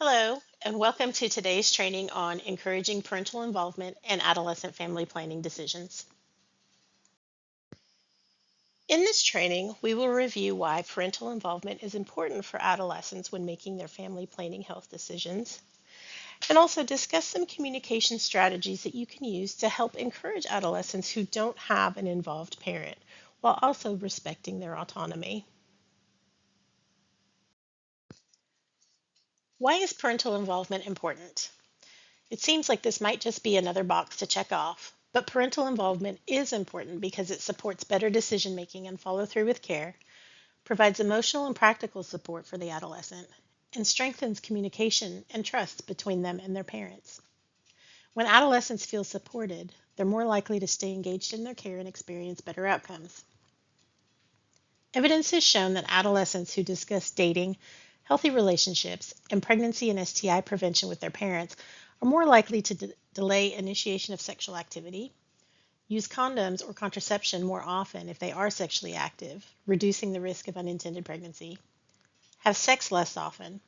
Hello, and welcome to today's training on encouraging parental involvement and adolescent family planning decisions. In this training, we will review why parental involvement is important for adolescents when making their family planning health decisions, and also discuss some communication strategies that you can use to help encourage adolescents who don't have an involved parent, while also respecting their autonomy. Why is parental involvement important? It seems like this might just be another box to check off, but parental involvement is important because it supports better decision making and follow through with care, provides emotional and practical support for the adolescent, and strengthens communication and trust between them and their parents. When adolescents feel supported, they're more likely to stay engaged in their care and experience better outcomes. Evidence has shown that adolescents who discuss dating, healthy relationships, and pregnancy and STI prevention with their parents are more likely to delay initiation of sexual activity, use condoms or contraception more often if they are sexually active, reducing the risk of unintended pregnancy, have sex less often,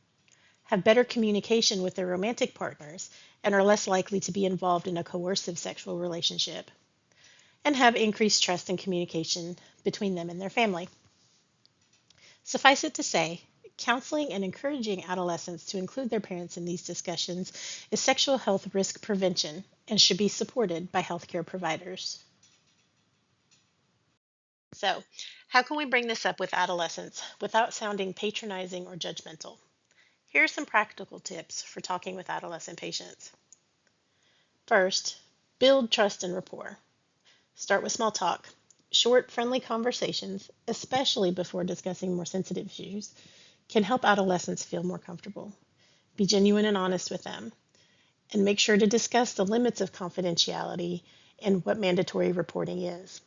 have better communication with their romantic partners, and are less likely to be involved in a coercive sexual relationship, and have increased trust and communication between them and their family. Suffice it to say, counseling and encouraging adolescents to include their parents in these discussions is sexual health risk prevention and should be supported by healthcare providers. So, how can we bring this up with adolescents without sounding patronizing or judgmental? Here are some practical tips for talking with adolescent patients. First, build trust and rapport. Start with small talk. Short, friendly conversations, especially before discussing more sensitive issues, can help adolescents feel more comfortable. Be genuine and honest with them, and make sure to discuss the limits of confidentiality and what mandatory reporting is.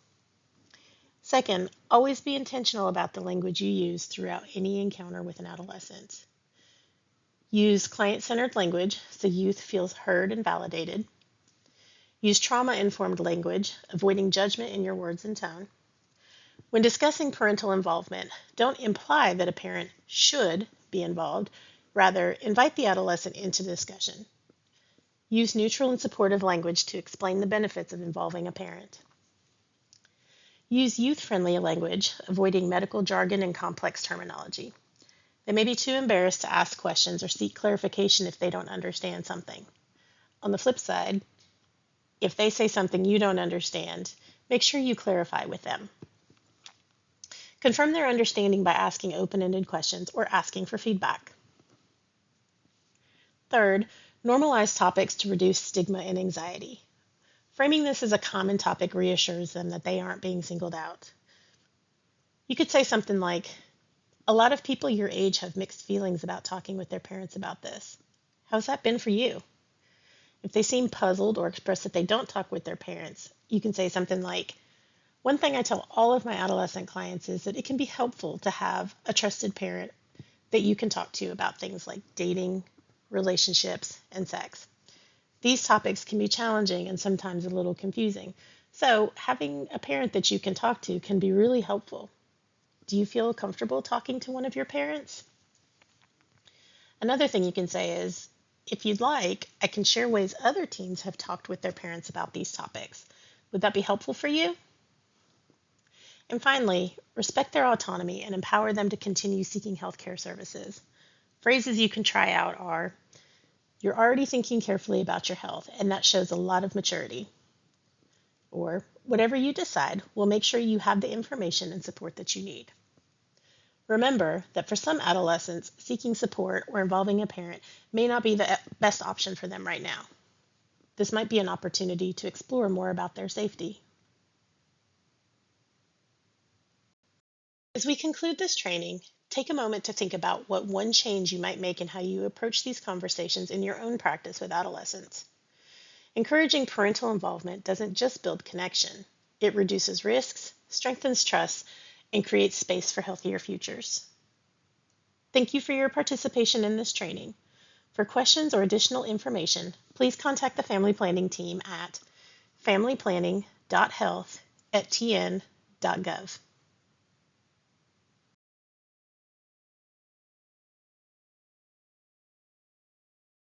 Second, always be intentional about the language you use throughout any encounter with an adolescent. Use client-centered language so youth feels heard and validated. Use trauma-informed language, avoiding judgment in your words and tone. When discussing parental involvement, don't imply that a parent should be involved. Rather, invite the adolescent into the discussion. Use neutral and supportive language to explain the benefits of involving a parent. Use youth-friendly language, avoiding medical jargon and complex terminology. They may be too embarrassed to ask questions or seek clarification if they don't understand something. On the flip side, if they say something you don't understand, make sure you clarify with them. Confirm their understanding by asking open-ended questions or asking for feedback. Third, normalize topics to reduce stigma and anxiety. Framing this as a common topic reassures them that they aren't being singled out. You could say something like, "A lot of people your age have mixed feelings about talking with their parents about this. How's that been for you?" If they seem puzzled or express that they don't talk with their parents, you can say something like, "One thing I tell all of my adolescent clients is that it can be helpful to have a trusted parent that you can talk to about things like dating, relationships, and sex. These topics can be challenging and sometimes a little confusing, so having a parent that you can talk to can be really helpful. Do you feel comfortable talking to one of your parents?" Another thing you can say is, "If you'd like, I can share ways other teens have talked with their parents about these topics. Would that be helpful for you?" And finally, respect their autonomy and empower them to continue seeking healthcare services. Phrases you can try out are, "You're already thinking carefully about your health, and that shows a lot of maturity." Or, "Whatever you decide, we'll make sure you have the information and support that you need." Remember that for some adolescents, seeking support or involving a parent may not be the best option for them right now. This might be an opportunity to explore more about their safety. As we conclude this training, take a moment to think about what one change you might make in how you approach these conversations in your own practice with adolescents. Encouraging parental involvement doesn't just build connection, it reduces risks, strengthens trust, and creates space for healthier futures. Thank you for your participation in this training. For questions or additional information, please contact the Family Planning team at familyplanning.health@tn.gov.